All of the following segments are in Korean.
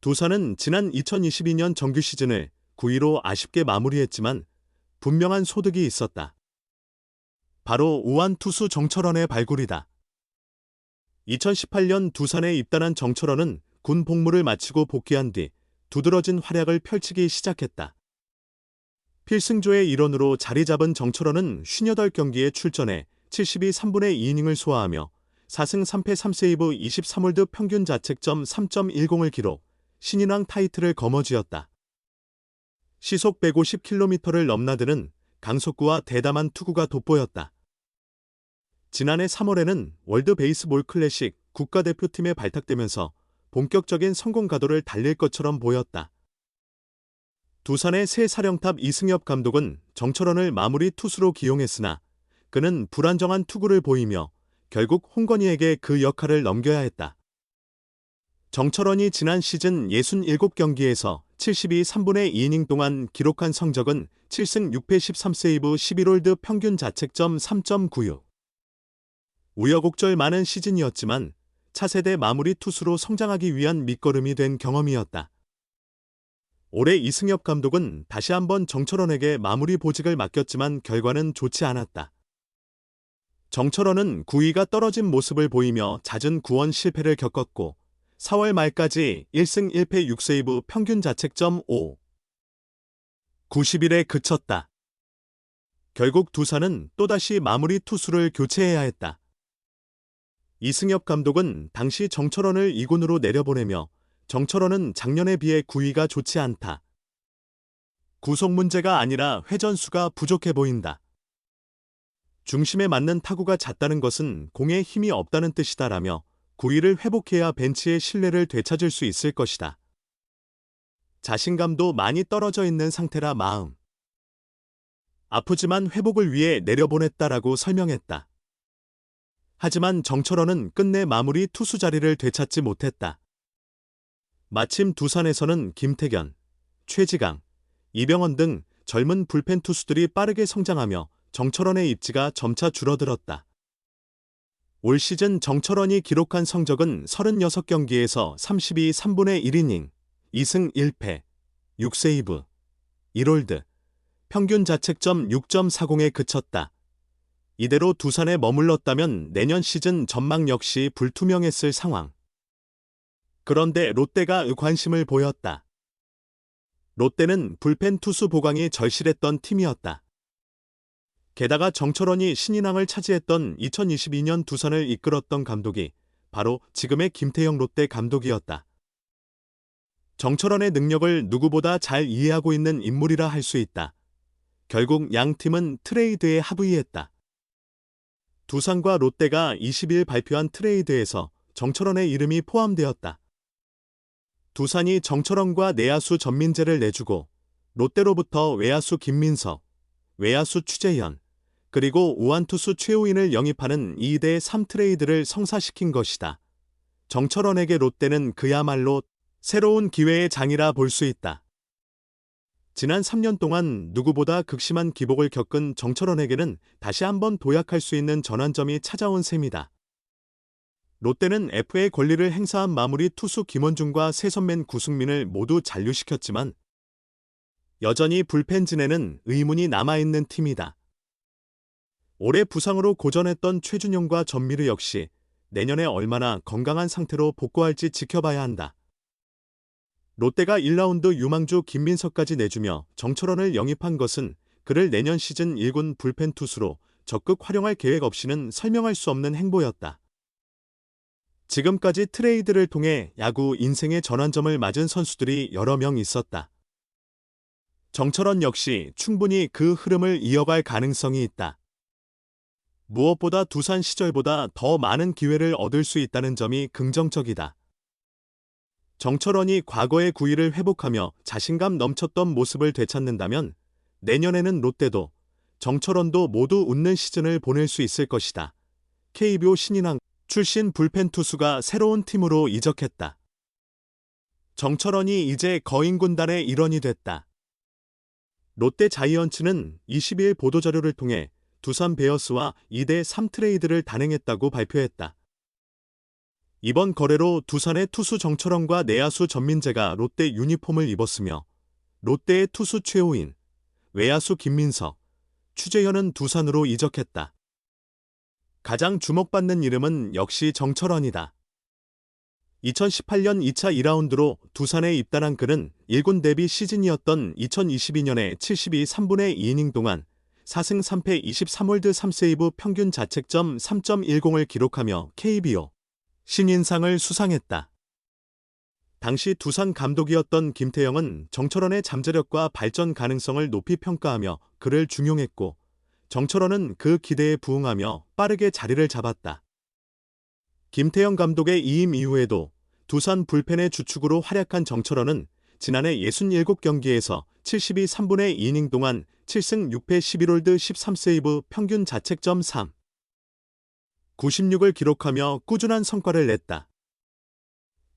두산은 지난 2022년 정규 시즌을 9위로 아쉽게 마무리했지만 분명한 소득이 있었다. 바로 우완 투수 정철원의 발굴이다. 2018년 두산에 입단한 정철원은 군 복무를 마치고 복귀한 뒤 두드러진 활약을 펼치기 시작했다. 필승조의 일원으로 자리 잡은 정철원은 58경기에 출전해 72 3분의 2이닝을 소화하며 4승 3패 3세이브 23홀드 평균 자책점 3.10을 기록, 신인왕 타이틀을 거머쥐었다. 시속 150km를 넘나드는 강속구와 대담한 투구가 돋보였다. 지난해 3월에는 월드 베이스볼 클래식 국가대표팀에 발탁되면서 본격적인 성공 가도를 달릴 것처럼 보였다. 두산의 새 사령탑 이승엽 감독은 정철원을 마무리 투수로 기용했으나 그는 불안정한 투구를 보이며 결국 홍건희에게 그 역할을 넘겨야 했다. 정철원이 지난 시즌 67경기에서 72 3분의 2이닝 동안 기록한 성적은 7승 6패 13세이브 11홀드 평균 자책점 3.96. 우여곡절 많은 시즌이었지만 차세대 마무리 투수로 성장하기 위한 밑거름이 된 경험이었다. 올해 이승엽 감독은 다시 한번 정철원에게 마무리 보직을 맡겼지만 결과는 좋지 않았다. 정철원은 9위가 떨어진 모습을 보이며 잦은 구원 실패를 겪었고 4월 말까지 1승 1패 6세이브 평균 자책점 5. 90일에 그쳤다. 결국 두산은 또다시 마무리 투수를 교체해야 했다. 이승엽 감독은 당시 정철원을 2군으로 내려보내며 정철원은 작년에 비해 구위가 좋지 않다. 구속 문제가 아니라 회전수가 부족해 보인다. 중심에 맞는 타구가 잦다는 것은 공에 힘이 없다는 뜻이다라며 구위를 회복해야 벤치의 신뢰를 되찾을 수 있을 것이다. 자신감도 많이 떨어져 있는 상태라 마음. 아프지만 회복을 위해 내려보냈다라고 설명했다. 하지만 정철원은 끝내 마무리 투수 자리를 되찾지 못했다. 마침 두산에서는 김태견, 최지강, 이병헌 등 젊은 불펜 투수들이 빠르게 성장하며 정철원의 입지가 점차 줄어들었다. 올 시즌 정철원이 기록한 성적은 36경기에서 32 3분의 1이닝, 2승 1패, 6세이브, 1홀드, 평균 자책점 6.40에 그쳤다. 이대로 두산에 머물렀다면 내년 시즌 전망 역시 불투명했을 상황. 그런데 롯데가 관심을 보였다. 롯데는 불펜 투수 보강이 절실했던 팀이었다. 게다가 정철원이 신인왕을 차지했던 2022년 두산을 이끌었던 감독이 바로 지금의 김태형 롯데 감독이었다. 정철원의 능력을 누구보다 잘 이해하고 있는 인물이라 할 수 있다. 결국 양 팀은 트레이드에 합의했다. 두산과 롯데가 20일 발표한 트레이드에서 정철원의 이름이 포함되었다. 두산이 정철원과 내야수 전민재를 내주고 롯데로부터 외야수 김민석, 외야수 추재현, 그리고 우완투수 최우인을 영입하는 2대3 트레이드를 성사시킨 것이다. 정철원에게 롯데는 그야말로 새로운 기회의 장이라 볼 수 있다. 지난 3년 동안 누구보다 극심한 기복을 겪은 정철원에게는 다시 한번 도약할 수 있는 전환점이 찾아온 셈이다. 롯데는 FA 권리를 행사한 마무리 투수 김원중과 세선맨 구승민을 모두 잔류시켰지만 여전히 불펜진에는 의문이 남아있는 팀이다. 올해 부상으로 고전했던 최준용과 전미르 역시 내년에 얼마나 건강한 상태로 복구할지 지켜봐야 한다. 롯데가 1라운드 유망주 김민석까지 내주며 정철원을 영입한 것은 그를 내년 시즌 1군 불펜 투수로 적극 활용할 계획 없이는 설명할 수 없는 행보였다. 지금까지 트레이드를 통해 야구 인생의 전환점을 맞은 선수들이 여러 명 있었다. 정철원 역시 충분히 그 흐름을 이어갈 가능성이 있다. 무엇보다 두산 시절보다 더 많은 기회를 얻을 수 있다는 점이 긍정적이다. 정철원이 과거의 구위를 회복하며 자신감 넘쳤던 모습을 되찾는다면 내년에는 롯데도 정철원도 모두 웃는 시즌을 보낼 수 있을 것이다. KBO 신인왕 출신 불펜 투수가 새로운 팀으로 이적했다. 정철원이 이제 거인군단의 일원이 됐다. 롯데 자이언츠는 22일 보도자료를 통해 두산 베어스와 2대3 트레이드를 단행했다고 발표했다. 이번 거래로 두산의 투수 정철원과 내야수 전민재가 롯데 유니폼을 입었으며 롯데의 투수 최호인, 외야수 김민석, 추재현은 두산으로 이적했다. 가장 주목받는 이름은 역시 정철원이다. 2018년 2차 2라운드로 두산에 입단한 그는 1군 데뷔 시즌이었던 2022년에 72 3분의 2이닝 동안 4승 3패 23홀드 3세이브 평균 자책점 3.10을 기록하며 KBO 신인상을 수상했다. 당시 두산 감독이었던 김태형은 정철원의 잠재력과 발전 가능성을 높이 평가하며 그를 중용했고 정철원은 그 기대에 부응하며 빠르게 자리를 잡았다. 김태형 감독의 이임 이후에도 두산 불펜의 주축으로 활약한 정철원은 지난해 67경기에서 72 3분의 2이닝 동안 7승 6패 11홀드 13세이브 평균 자책점 3. 96을 기록하며 꾸준한 성과를 냈다.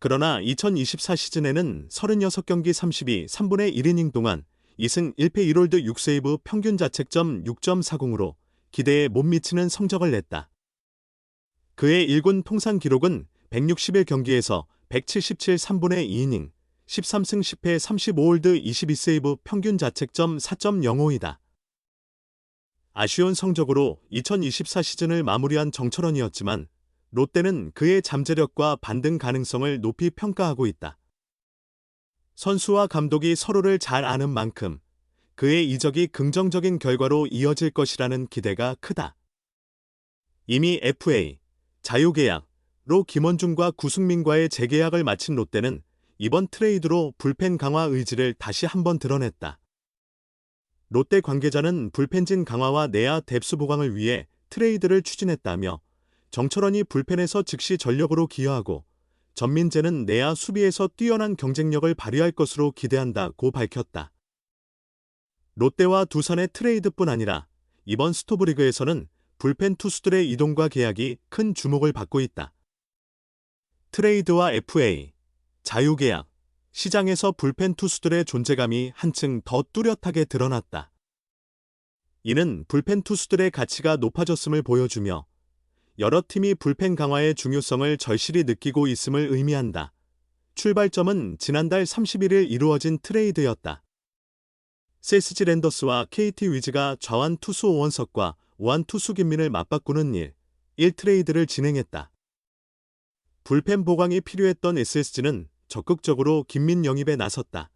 그러나 2024 시즌에는 36경기 32 3분의 1이닝 동안 2승 1패 1홀드 6세이브 평균 자책점 6.40으로 기대에 못 미치는 성적을 냈다. 그의 1군 통산 기록은 161경기에서 177 3분의 2이닝, 13승 10패 35홀드 22세이브 평균 자책점 4.05이다. 아쉬운 성적으로 2024 시즌을 마무리한 정철원이었지만 롯데는 그의 잠재력과 반등 가능성을 높이 평가하고 있다. 선수와 감독이 서로를 잘 아는 만큼 그의 이적이 긍정적인 결과로 이어질 것이라는 기대가 크다. 이미 FA, 자유계약로 김원중과 구승민과의 재계약을 마친 롯데는 이번 트레이드로 불펜 강화 의지를 다시 한번 드러냈다. 롯데 관계자는 불펜진 강화와 내야 뎁스 보강을 위해 트레이드를 추진했다며 정철원이 불펜에서 즉시 전력으로 기여하고 전민재는 내야 수비에서 뛰어난 경쟁력을 발휘할 것으로 기대한다고 밝혔다. 롯데와 두산의 트레이드뿐 아니라 이번 스토브리그에서는 불펜 투수들의 이동과 계약이 큰 주목을 받고 있다. 트레이드와 FA, 자유계약, 시장에서 불펜 투수들의 존재감이 한층 더 뚜렷하게 드러났다. 이는 불펜 투수들의 가치가 높아졌음을 보여주며 여러 팀이 불펜 강화의 중요성을 절실히 느끼고 있음을 의미한다. 출발점은 지난달 31일 이루어진 트레이드였다. CSG 랜더스와 KT 위즈가 좌완 투수 오원석과 우완 투수 김민을 맞바꾸는 1트레이드를 진행했다. 불펜 보강이 필요했던 SSG는 적극적으로 김민 영입에 나섰다.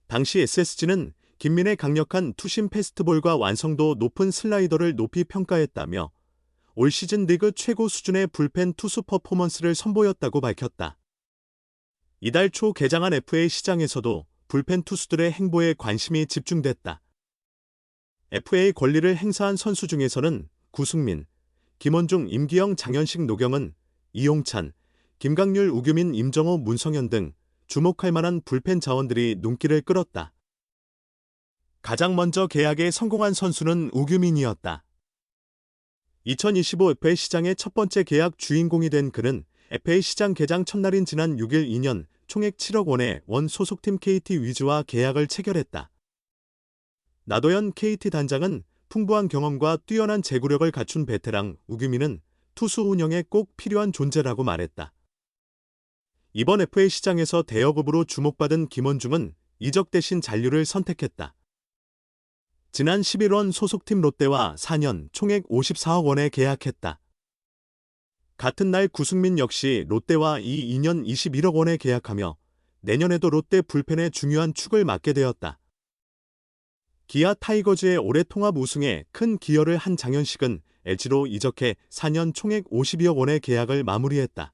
당시 SSG는 김민의 강력한 투심 패스트볼과 완성도 높은 슬라이더를 높이 평가했다며 올 시즌 리그 최고 수준의 불펜 투수 퍼포먼스를 선보였다고 밝혔다. 이달 초 개장한 FA 시장에서도 불펜 투수들의 행보에 관심이 집중됐다. FA 권리를 행사한 선수 중에서는 구승민, 김원중, 임기영, 장현식, 노경은, 이용찬, 김강률, 우규민, 임정호, 문성현 등 주목할 만한 불펜 자원들이 눈길을 끌었다. 가장 먼저 계약에 성공한 선수는 우규민이었다. 2025 FA 시장의 첫 번째 계약 주인공이 된 그는 FA 시장 개장 첫날인 지난 6일 2년 총액 7억 원의 원 소속팀 KT 위즈와 계약을 체결했다. 나도현 KT 단장은 풍부한 경험과 뛰어난 제구력을 갖춘 베테랑 우규민은 투수 운영에 꼭 필요한 존재라고 말했다. 이번 FA 시장에서 대여급으로 주목받은 김원중은 이적 대신 잔류를 선택했다. 지난 11월 소속팀 롯데와 4년 총액 54억 원에 계약했다. 같은 날 구승민 역시 롯데와 2년 21억 원에 계약하며 내년에도 롯데 불펜의 중요한 축을 맡게 되었다. 기아 타이거즈의 올해 통합 우승에 큰 기여를 한 장현식은 LG로 이적해 4년 총액 52억 원의 계약을 마무리했다.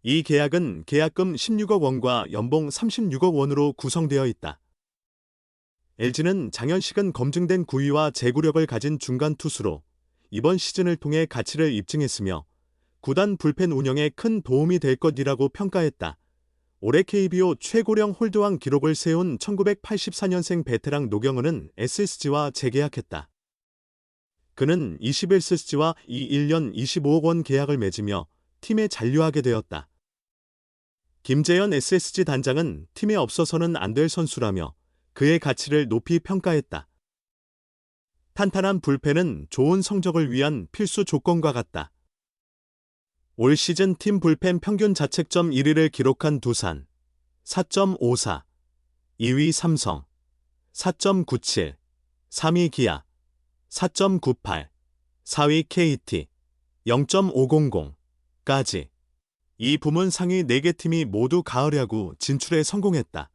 이 계약은 계약금 16억 원과 연봉 36억 원으로 구성되어 있다. LG는 장현식은 검증된 구위와 제구력을 가진 중간 투수로 이번 시즌을 통해 가치를 입증했으며 구단 불펜 운영에 큰 도움이 될 것이라고 평가했다. 올해 KBO 최고령 홀드왕 기록을 세운 1984년생 베테랑 노경은은 SSG와 재계약했다. 그는 21SSG와 1년 25억 원 계약을 맺으며 팀에 잔류하게 되었다. 김재현 SSG 단장은 팀에 없어서는 안 될 선수라며 그의 가치를 높이 평가했다. 탄탄한 불펜은 좋은 성적을 위한 필수 조건과 같다. 올 시즌 팀 불펜 평균 자책점 1위를 기록한 두산 4.54, 2위 삼성 4.97, 3위 기아 4.98, 4위 KT 0.500까지 이 부문 상위 4개 팀이 모두 가을 야구 진출에 성공했다.